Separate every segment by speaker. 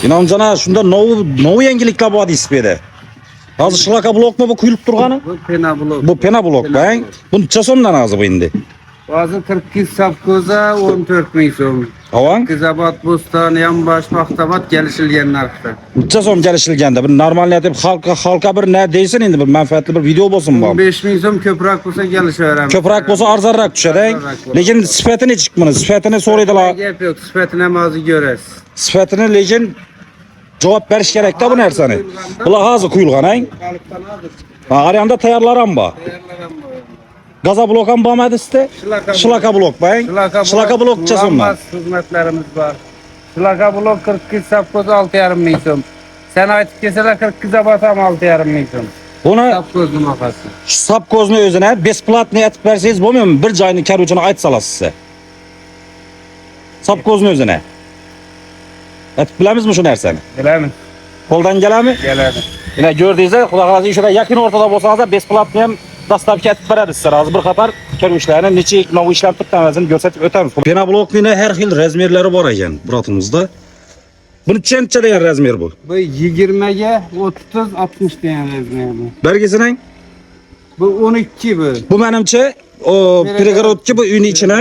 Speaker 1: İnamcana şunda novu yangiliklar bu ismide. Hazır şılaka blok mu bu kuyulup durganı?
Speaker 2: Bu pena blok.
Speaker 1: Bu pena blok ben. Bu neçe so'mdan azı bu indi?
Speaker 2: Bazı 42 sapkoza 14 ming so'm.
Speaker 1: Avan?
Speaker 2: Qizabat, Bo'ston, Yonbosh, Paxtabat kelishilgan narxda.
Speaker 1: Neçe so'm kelishilganda bir normal deb halka bir ne deysin endi bir manfaatli bir video bo'lsin bu.
Speaker 2: 15 ming so'm ko'proq bo'lsa kelishaveramiz.
Speaker 1: Ko'proq bo'lsa arzonroq tushadi. Lekin sifatini chiqmini, sifatini so'raydilar.
Speaker 2: Gap yo'q, sifatini ham hozir ko'rasiz.
Speaker 1: Sifatini lekin javob berish kerak-da bu narsani. Bular hozir quyilgan, ha?
Speaker 2: Qalıqdan hozir
Speaker 1: Ha, arayanda tayyorlaram bu.
Speaker 2: tayyorlagan bu.
Speaker 1: Gaza blok ham bo'lmadi sizda? Shilaka blok bang. Shilaka blok chasonman.
Speaker 2: Kullanmaz xizmatlarimiz var. Shilaka blok 42 sapkoz 6,5 ming so'm. Sen aytib kelsalar 42 zabat ham 6,5 ming so'm.
Speaker 1: Buni
Speaker 2: Sapkozni maqasi.
Speaker 1: sapkozni o'zini besplatni aytib bersangiz bo'lmaymi? Bir joyni karuvchini aytsalar sizga. Sapkozni o'zini. Aytib bilamizmi shu narsani?
Speaker 2: Bilamiz.
Speaker 1: Qo'ldan keladimi?
Speaker 2: Keladi.
Speaker 1: Yine gördüğünüzde xudo xolasa şurada yakın ortada bo'lsangiz besplatni ham dastavka etib beradi sizlar. Hozir bir qator ko'rishlarni necha nov ishlab turibdi ko'rsatib o'tamiz. Pena blokning har xil razmerlari bor ekan buratimizda. Buni necha degan razmer bu?
Speaker 2: Bu 20 ga 30 60 degan razmer bu.
Speaker 1: Bergisining?
Speaker 2: Bu 12 bu.
Speaker 1: Bu menimcha o перегородки bu uyning ichini.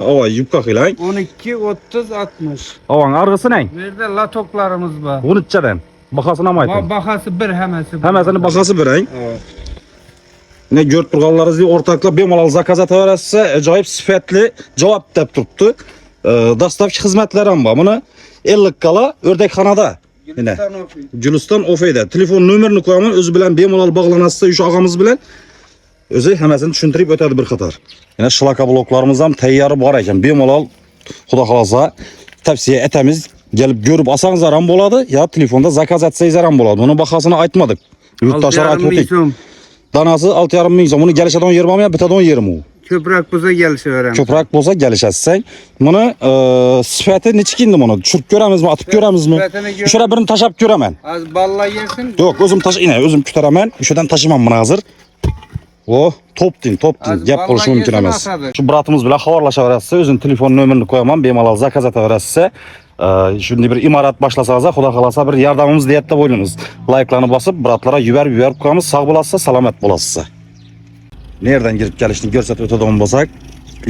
Speaker 1: Ova yubka qilang.
Speaker 2: 12 30 60.
Speaker 1: Avang arg'isining.
Speaker 2: Bu yerda latoklarimiz bor.
Speaker 1: Bu nechadan? Bahasini ham ayting.
Speaker 2: Bahası bir hammasi.
Speaker 1: Hammasini bahasi berang.
Speaker 2: Evet.
Speaker 1: Ne ko'rib turganlaringizni o'rtoqlar bemalol zakaz etaverasiz. Ajoyib sifatli javob deb turibdi. Dastavki xizmatlar ham bor. Buni 50 kala o'rdakxonada. Yine. Guliston Ofey'da. Telefon nomerini qo'yaman, o'zi bilan bemalol bog'lanasiz, o'sha og'amiz bilan o'zi hammasini tushuntirib o'tadi bir qator. Yine shilaka bloklarimiz ham tayyor bor ekan. Bemalol xudo xolasa tavsiya etamiz. Gelip görüp alsanızlar ham bo'ladi, ya telefonda zakaz etsangizlar ham bo'ladi. Buni bahasini aytmadik. Yurtdoshlar aytib o'tdik. Danası 6,5 ming so'm. Buni gelişadan yermam ya, bitadan yerim u.
Speaker 2: Ko'proq bo'lsa kelishaveramiz.
Speaker 1: Ko'proq bo'lsa gelişatsang, buni sifati necha kindi buni? Tushirib ko'ramizmi, atib ko'ramizmi? O'shara birini tashab ko'raman.
Speaker 2: Az balla yesin.
Speaker 1: Yo'q, o'zim o'zim ko'taraman. O'shadan tashiman buni hozir. O topdin. Gap bo'lishi mumkin emas. Shu bratimiz bilan xabarlashaverasiz, o'zing telefon nomerini qo'yaman, bemalol zakaz etaverasiz. Shunday bir imorat boshlasangiz, xudo xolasa bir yordamimiz deyapti o'ylaymiz. Like'larni bosib, bratlarga yuborib qo'yamiz. Sog' bo'lasiz, salomat bo'lasiz. Nereden girip gelişini ko'rsatib o'tadigan bo'lsak,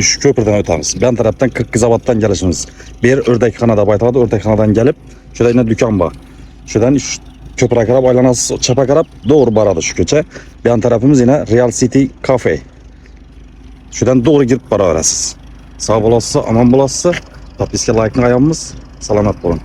Speaker 1: shu ko'prdan o'tamiz. Ben tarafdan 40 zavatdan gelişimiz. Bir o'rdakxona deb aytiladi, o'rdakxonadan gelip shunda yana do'kon bor. Shundan köprüye qarab aylanasiz, chapga qarab doğru boradi shu ko'cha. Ben tarafımız yine Real City Cafe. Shundan doğru girib boraverasiz. Sog' bo'lasiz, omon bo'lasiz. Podpiska, like'ni ayamız. Selamat bo'lin.